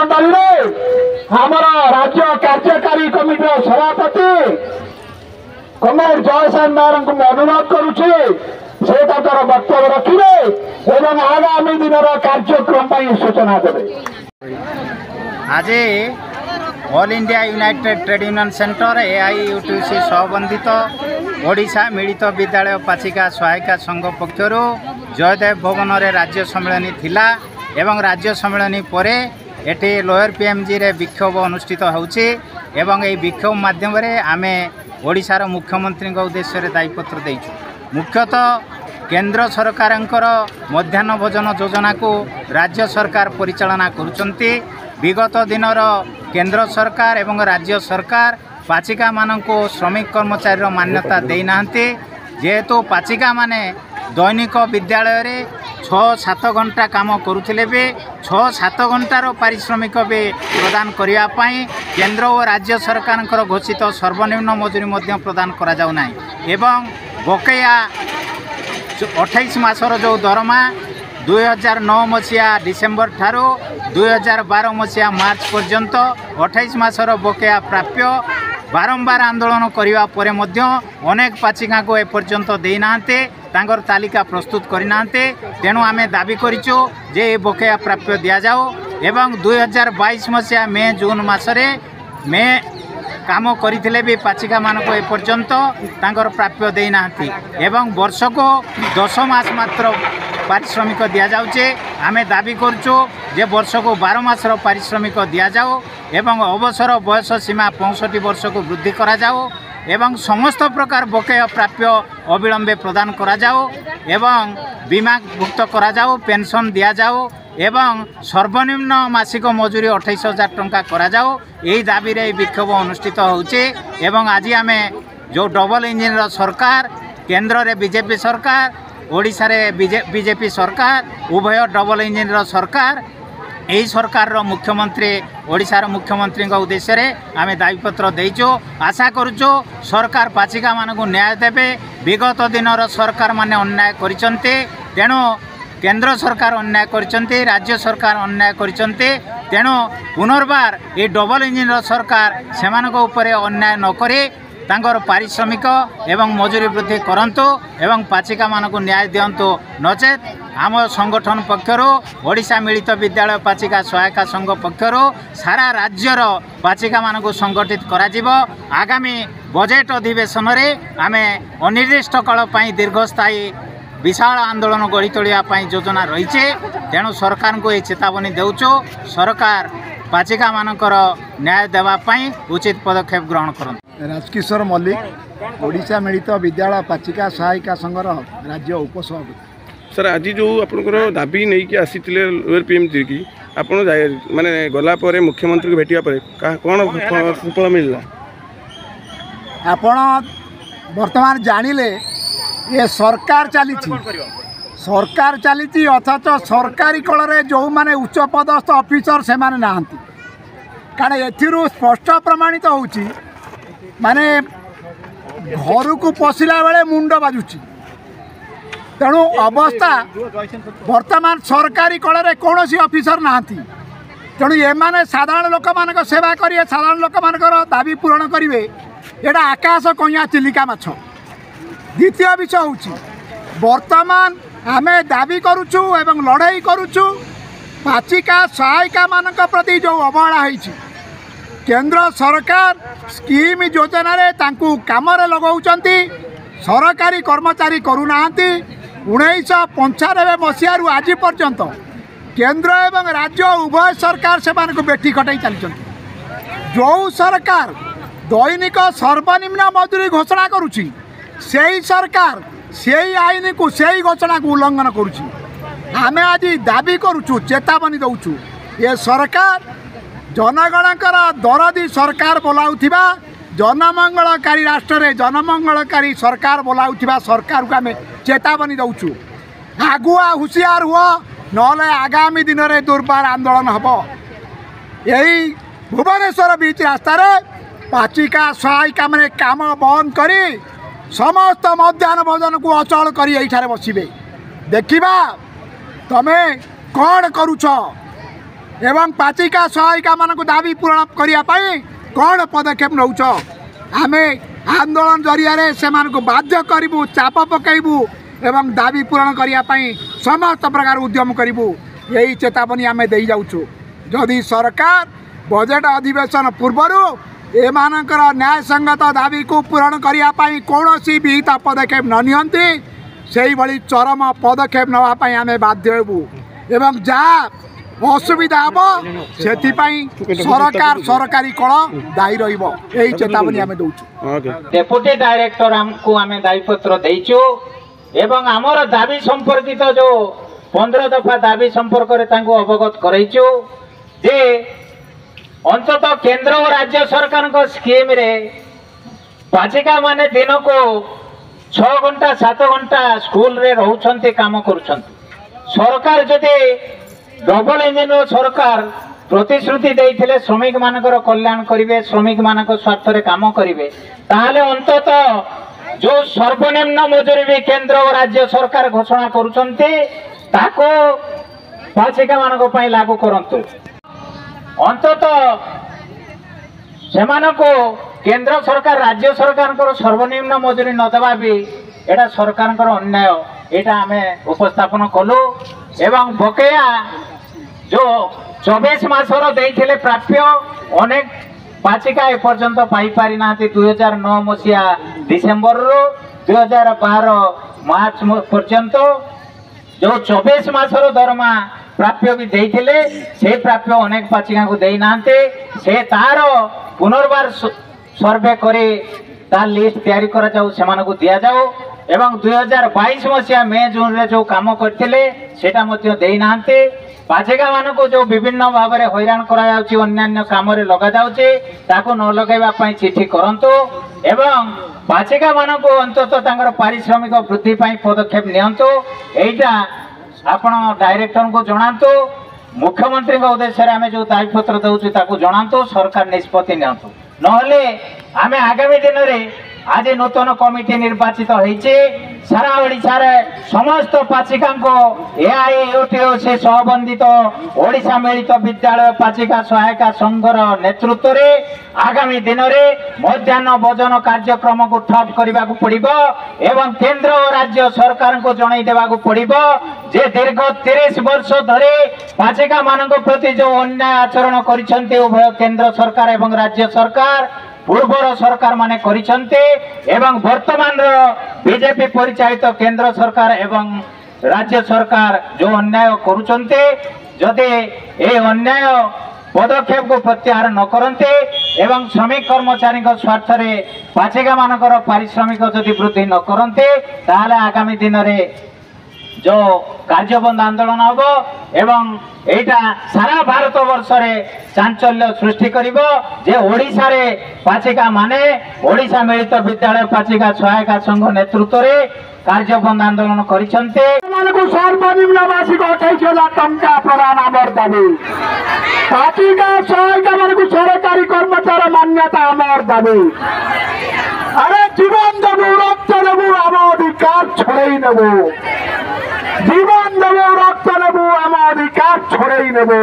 मंडल आमर राज्य कार्यकारी कमिटी सभापति कमरेड जयसेन नायर को अनुरोध करुचे से वक्तव्य रखिए एवं आगामी दिन कार्यक्रम सूचना देवे। आज All India United Trade Union Centre AIUTC सहबंधित ओडिशा मिलित विद्यालय पाचिका सहायिका संघ पक्षर जयदेव भवन में राज्य सम्मेलन थिला एवं राज्य सम्मेलन पर एटी लोअर PMG रे विक्षोभ अनुष्ठित होउछि एवं ए विक्षोभ माध्यम आमे ओडिशार मुख्यमंत्री उद्देश्य दायीपत्र देइछु। मुख्यतः केंद्र सरकारंकर मध्याह्न भोजन योजना को राज्य सरकार परिचालना करुचंती। विगत दिनर केंद्र सरकार एवं राज्य सरकार पाचिका मानक श्रमिक कर्मचारी मान्यता देना जेहेतु पाचिका माने दैनिक विद्यालय रे 6-7 घंटा काम करुथिले भी 6-7 घंटार पारिश्रमिक भी प्रदान करने केंद्र और राज्य सरकार घोषित सर्वनिम्न मजूरी मध्य प्रदान करा जाउ नाही एवं बकेया 28 मासर जो दरमा 2009 मसीहा डिसेम्बर ठारू 2012 मसीहा मार्च पर्यंत 28 मासर बकेया प्राप्य बारंबार आंदोलन करने पर अनेक पाचिका को एपर्यंत देना तांगर तालिका प्रस्तुत करना तेणु आमे दाबी करिचो जे ए बकेया प्राप्य दिया जाओ एवं 2022 मसीहा मे जून मासरे मे काम करथिले भी पाचिका मानको एपर्यंत तांगर प्राप्य देना एवं वर्ष को 10 मास मात्र पारिश्रमिक दिया जाउचे। आमे दाबी करचो जे वर्ष को 12 मासर पारिश्रमिक दिया जाओ एवं अवसर बयस सीमा 65 वर्ष को वृद्धि करा जाओ एवं समस्त प्रकार बकेया प्राप्य अविलंबे प्रदान करा जाओ एवं बीमा भुक्त करा जाओ पेंशन दिया जाओ एवं सर्वनिम्न मासिक मजूरी 28,000 टंका करा जाओ। यही दाबी रे विक्षोभ अनुष्ठित होउचे एवं आज आमे जो डबल इंजिन सरकार केंद्र रे बीजेपी सरकार ओडिशा रे बीजेपी सरकार उभय डबल इंजिन सरकार यही सरकार मुख्यमंत्री ओडिशार मुख्यमंत्री उद्देश्य रे आमे दायीपत्र देइचो। आशा करूचो सरकार पाचिका मानकु न्याय देबे। विगत दिनर सरकार माने अन्याय करिसंते तेणु केंद्र सरकार अन्याय करिसंते राज्य सरकार अन्याय करिसंते तेणु पुनर्बार ये डबल इंजिन सरकार सेमानक उपरे अन्याय न करे तांगर पारिश्रमिक एवं मजूरी वृद्धि करंतु एवं पाचिका मानकु न्याय दियंतु नचेत आम संगठन पक्षर ओडिशा मिलित विद्यालय पाचिका सहायिका संघ पक्षर सारा राज्यर पाचिका मानकु संगठित करा जिवो। आगामी बजेट अधिवेशन रे आमे अनिर्दिष्ट काल पई दीर्घस्थायी विशाल आंदोलन गढ़ी तोलिया योजना रही तेणु सरकार को ये चेतावनी देउचो सरकार पाचिका मानकर न्याय देवाई उचित पदक्षेप ग्रहण करन। राजकिशोर मल्लिक ओडिशा मिलित विद्यालय पाचिका सहायिका संघर राज्य उपसभापति। सर आज जो आपंकर दाबी नहीं कि आसी लोअर PMG की आप माने गला पर मुख्यमंत्री को भेटिया पर कौन सुफल मिलला आपण वर्तमान जानिले ये सरकार चली अथच सरकारी कल जो माने उच्च पदस्थ ऑफिसर से माने नाहंती कारण एथिरु स्पष्ट प्रमाणित होउची माने घर को पशिला बेले मुंड बाजुची तेणु अवस्था वर्तमान सरकारी कल रे कौन सी ऑफिसर नाहंती तेणु ये माने साधारण लोक मान सेवा करिए साधारण लोक मान दाबी पूरण करिवे एटा आकाश कइया चिलिका माछ। द्वितीय विषय होची वर्तमान आमे दाबी करुचु एवं लड़ाई करुचु पाचिका सहायिका मानक प्रति जो अवहेला होईची केंद्र सरकार स्कीम योजना रे तांकु काम रे लगाउचंती सरकारी कर्मचारी करूनाहांती 1995 मसीह आज पर्यंत केंद्र एवं राज्य उभय सरकार से बेटी कटाई चली जो सरकार दैनिक सर्वनिम्न मजूरी घोषणा करुची सेही सरकार सेही आईन को सेही घोषणा को उल्लंघन करुची। आमे आज दाबी करुचु चेतावनी दउचु ये सरकार जनगणकर दरदी सरकार बोलाउथिबा जनमंगलकारी राष्ट्र रे जनमंगलकारी सरकार बोलाउथिबा सरकार को आमे चेतावनी दउचु आगुआ हुशियार हुआ नले आगामी दिन रे दुर्बार आंदोलन हबो। यही भुवनेश्वर बीच रास्ता रे पाचिका सहायिका माने काम बंद करी समस्त मध्याह्न भोजन को अचल कर बसबे देखा तमें कौन करुच एवं पाचिका सहायिका मानक दाबी पूरण करने कौन पदक्षेप नौच आम आंदोलन जरिया से बाध्य करूँ चाप पकईबू एवं दाबी पूरण करने समस्त प्रकार उद्यम करूँ यही चेतावनी आम दे जाऊँ जदि सरकार बजेट अधिवेशन पूर्वर एमानकर न्याय संगत दाबी को पूरण करने कौन विहित पदक्षेप न नियंती से भली चरम पदक्षेप नापी आम बाध्य हेबू एवं जहाँ असुविधा हम से सरकार सरकारी कल दायी रही चेतावनी आम दौचु डेपुटी डायरेक्टर हमको आम दायीपत्र देचु एवं आमर दाबी संपर्कित जो 15 दफा दाबी संपर्क में अवगत करैचु जे अंततः केंद्र और राज्य सरकार स्कीम रे पाचिका माने दिन को 6 घंटा 7 घंटा स्कूल रे रहउछन्ते काम करूछन्ते सरकार जदि डबल इंजिन सरकार प्रतिश्रुति देइथिले श्रमिक मानकर कल्याण करिवे श्रमिक मानक स्वार्थ रे काम करिवे ताहाले अंततः जो सर्वनिम्न मजूरी भी केंद्र और राज्य सरकार घोषणा करूछन्ते ताको पाचिका मानक पई लागू करंतु अंततः सेमानको केंद्र सरकार राज्य सरकार सर्वनिम्न मजूरी न देवा भी एटा सरकार अन्याय एटा आमे उपस्थापन कलु एवं बकेया जो 24 मासर देइथिले प्राप्य अनेक पाचिका एपर्यंत पाई पारि नाथि 2009 मसिया डिसेंबर रो 2012 मार्च पर्यंत जो 24 मासर दरमा प्राप्य भी देइथिले से प्राप्य अनेक पाचिका को देई नांते से तार पुनर्बार सर्वे करे तार लिस्ट तैयारी करा जाऊ सेमानकु दिया जाऊ एवं 2022 मसिया मे जून रे जो काम करथिले सेटा मध्ये देई नांते पाचिका मानकु जो विभिन्न भाव में हैरान करा जाउची अन्यान्य काम रे लगा जाउची ताको न लगाइबा पई चिठी करंतु एवं पाचिका मानकु अंततः तांगर पारिश्रमिक वृद्धि पई पदक्षेप नियंतु एटा आपण डायरेक्टर को जणांतु मुख्यमंत्री उद्देश्य आम जो दायीपत्र दौचु ताकू जणांतु सरकार निष्पत्ति नियंतु नहले आमे आगामी दिन में आज नूतन कमिटी निर्वाचित होइछे सारा ओडिशा रे समस्त पाचिका को एआईयूटीओसी सहबंधित ओडिशा मिलित विद्यालय पाचिका सहायका संघर नेतृत्व रे आगामी दिन में मध्याह्न भोजन कार्यक्रम को ठप करने को पड़िबो एवं केंद्र और राज्य सरकार को जणाई देवा को पड़िबो जे दीर्घ 30 वर्ष धरे पाचिका मानक प्रति जो अन्याय आचरण करिसंते उभय केंद्र सरकार एवं राज्य सरकार पूर्वर सरकार माने करिसंते एवं वर्तमान बीजेपी परिचालित केंद्र सरकार एवं राज्य सरकार जो अन्याय करुचंते जदि ए अन्याय पदक्षेप को प्रत्याहार न करते एवं श्रमिक कर्मचारी स्वार्थ रे पाचिका मानकर पारिश्रमिक जदि वृद्धि न करते ताहले आगामी दिन में जो कार्यबंद आंदोलन हम एवं एटा सारा भारत वर्ष रे चांचल्य सृष्टि करिवो जे ओडिशा रे पाचिका माने ओडिशा मिलित विद्यालय पाचिका सहायका संघ नेतृत्व रे कार्यबंद आंदोलन करिसंते मानकु सर्वनिम्न मासिक 28,000 टंका प्रदान आमर दाबी पाचिका सहायका मानकु सरकारी कर्मचारी मान्यता आमर दाबी अरे जीवन देबु रक्त देबु आम अधिकार छोड़ई नेबु जीवन देबु रक्त देबु आम अधिकार छोड़ई नेबु